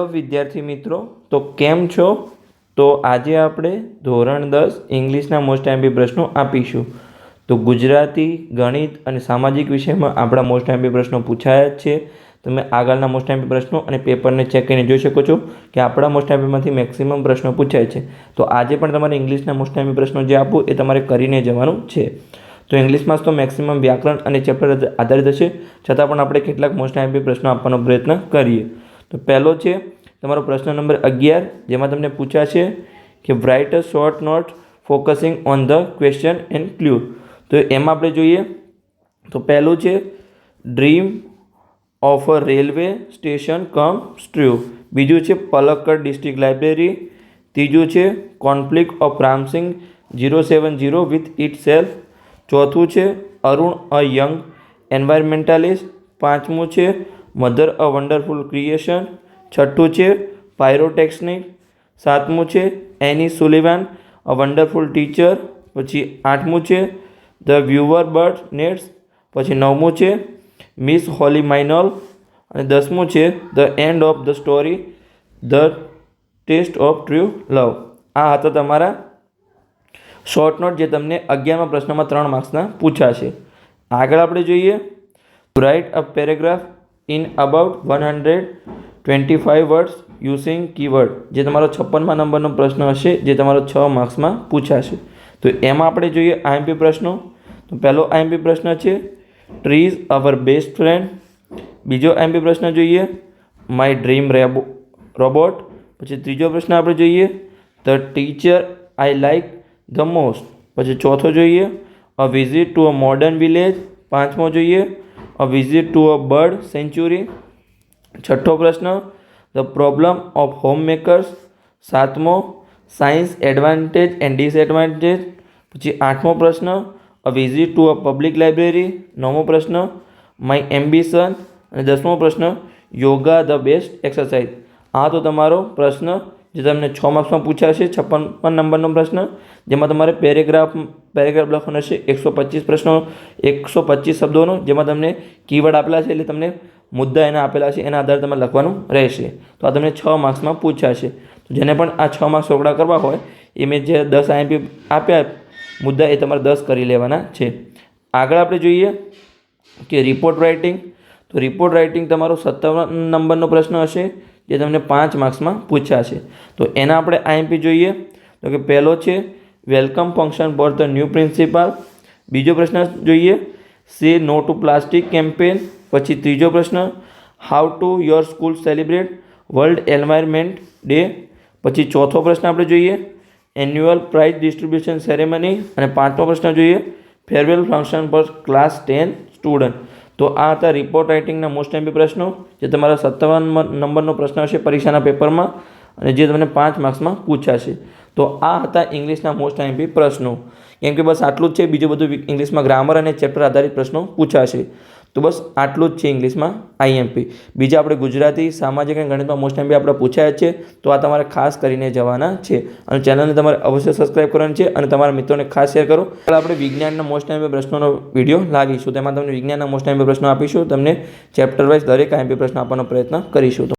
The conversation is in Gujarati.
વિદ્યાર્થી મિત્રો, તો કેમ છો? તો આજે આપણે ધોરણ 10 ઇંગ્લિશના મોસ્ટ આઈએમપી પ્રશ્નો આપીશું. તો ગુજરાતી, ગણિત અને સામાજિક વિષયમાં આપણા મોસ્ટ આઈએમપી પ્રશ્નો પૂછાયા જ છે. તમે આગળના મોસ્ટ આઈએમપી પ્રશ્નો અને પેપરને ચેક કરીને જોઈ શકો છો કે આપણા મોસ્ટ આઈએમપીમાંથી મેક્સિમમ પ્રશ્નો પૂછાય છે. તો આજે પણ તમારે ઇંગ્લિશના મોસ્ટ આઈએમપી પ્રશ્નો જે આપું એ તમારે કરીને જવાનું છે. તો ઇંગ્લિશમાં તો મેક્સિમમ વ્યાકરણ અને ચેપ્ટર આધારિત હશે, છતાં પણ આપણે કેટલાક મોસ્ટ આઈએમપી પ્રશ્નો આપવાનો પ્રયત્ન કરીએ. તો પહેલો છે તમારો પ્રશ્ન નંબર 11, જેમાં તમને પૂછાશે કે write a short note focusing on the question and clue. તો એમાં આપણે જોઈએ તો પહેલું છે dream of a railway station come true. બીજું છે પલક્કડ ડિસ્ટ્રિક્ટ લાઇબ્રેરી. ત્રીજું છે conflict of Ramsingh 070 with itself. ચોથું છે અરુણ અ યંગ એન્વાયરમેન્ટાલિસ્ટ. પાંચમું છે મધર અ વન્ડરફુલ ક્રિએશન. છઠ્ઠું છે પાયરોટેક્નિક. સાતમું છે એની સુલિવાન અ વન્ડરફુલ ટીચર. પછી આઠમું છે ધ વ્યુઅર બર્ડ નેટ્સ. પછી નવમું છે મિસ હોલી માઇનોલ. અને 10મું છે the end of the story the test of true love. આ હતા તમારા શોર્ટ નોટ, જે તમને 11મા પ્રશ્નમાં 3 માર્ક્સના પૂછાશે. આગળ આપણે જોઈએ write a paragraph in about 125 words using keyword, જે તમારો 56મા નંબરનો પ્રશ્ન હશે, જે તમારો 6 માર્ક્સમાં પૂછાશે. તો એમાં આપણે જોઈએ આઈએમપી પ્રશ્નો. તો પહેલો આઈએમપી પ્રશ્ન છે tree is our best friend. બીજો આઈએમપી પ્રશ્ન જોઈએ માય ડ્રીમ રોબોટ. પછી ત્રીજો પ્રશ્ન આપણે જોઈએ the teacher I like the most. પછી ચોથો જોઈએ a visit to a modern village. પાંચમો જોઈએ a visit to a bird sanctuary. છઠ્ઠો પ્રશ્ન the problem of home makers. સાતમો સાયન્સ એડવાન્ટેજ એન્ડ ડિસએડવાન્ટેજ. પછી આઠમો પ્રશ્ન a visit to a public library. નવમો પ્રશ્ન માય એમ્બિશન. અને 10મો પ્રશ્ન યોગા ધ બેસ્ટ એક્સરસાઇઝ. આ તો તમારો પ્રશ્ન જે તમને 6 માર્ક્સમાં પૂછાશે, 56મા નંબરનો પ્રશ્ન, જેમાં તમારે પેરેગ્રાફ લખવાનો છે 125 પ્રશ્નો, 125 શબ્દોનો, જેમાં તમને કીવર્ડ આપેલા છે, એટલે તમને મુદ્દા એના આપેલા છે, એના આધારે તમારે લખવાનું રહેશે. તો આ તમને 6 માર્ક્સમાં પૂછાશે. તો જેને પણ આ 6 માર્ક્સ રોકડા કરવા હોય એ મેં જે 10 આઈએમપી આપ્યા મુદ્દા, એ તમારે 10 કરી લેવાના છે. આગળ આપણે જોઈએ કે રિપોર્ટ રાઇટિંગ. તો રિપોર્ટ રાઇટિંગ તમારો 57 નંબરનો પ્રશ્ન હશે, જે તમને 5 માર્ક્સમાં પૂછાશે. તો એના આપણે આઈએમપી જોઈએ તો કે પહેલો છે welcome function for the new principal. બીજો પ્રશ્ન જોઈએ સે નો ટુ પ્લાસ્ટિક કેમ્પેન. પછી ત્રીજો પ્રશ્ન how to your school celebrate world environment day. પછી ચોથો પ્રશ્ન આપણે જોઈએ એન્યુઅલ પ્રાઇઝ ડિસ્ટ્રીબ્યુશન સેરેમની. અને પાંચમો પ્રશ્ન જોઈએ farewell function for class 10 student. તો આ હતા રિપોર્ટ રાઇટિંગના મોસ્ટ આઈએમપી પ્રશ્નો, જે તમારા 57 નંબરનો પ્રશ્ન હશે પરીક્ષાના પેપરમાં, અને જે તમને 5 માર્ક્સમાં પૂછાશે. તો આ હતા ઇંગ્લિશના મોસ્ટ આઈએમપી પ્રશ્નો. કેમ કે બસ આટલું જ છે, બીજું બધું ઇંગ્લિશમાં ગ્રામર અને ચેપ્ટર આધારિત પ્રશ્નો પૂછાશે. તો બસ આટલું જ છે ઇંગ્લિશમાં આઈએમપી. બીજા આપણે ગુજરાતી, સામાજિક અને ગણિતમાં મોસ્ટ આઈએમપી આપણે પૂછાયા જ છે. તો આ તમારે ખાસ કરીને જવાના છે, અને ચેનલને તમારે અવશ્ય સબસ્ક્રાઈબ કરવાની છે, અને તમારા મિત્રોને ખાસ શેર કરો. આપણે વિજ્ઞાનના મોસ્ટ આઈએમપી પ્રશ્નોનો વિડીયો લાવીશું, તેમાં તમને વિજ્ઞાનના મોસ્ટ આઈએમપી પ્રશ્નો આપીશું, તમને ચેપ્ટર વાઇઝ દરેક આઈએમપી પ્રશ્ન આપવાનો પ્રયત્ન કરીશું.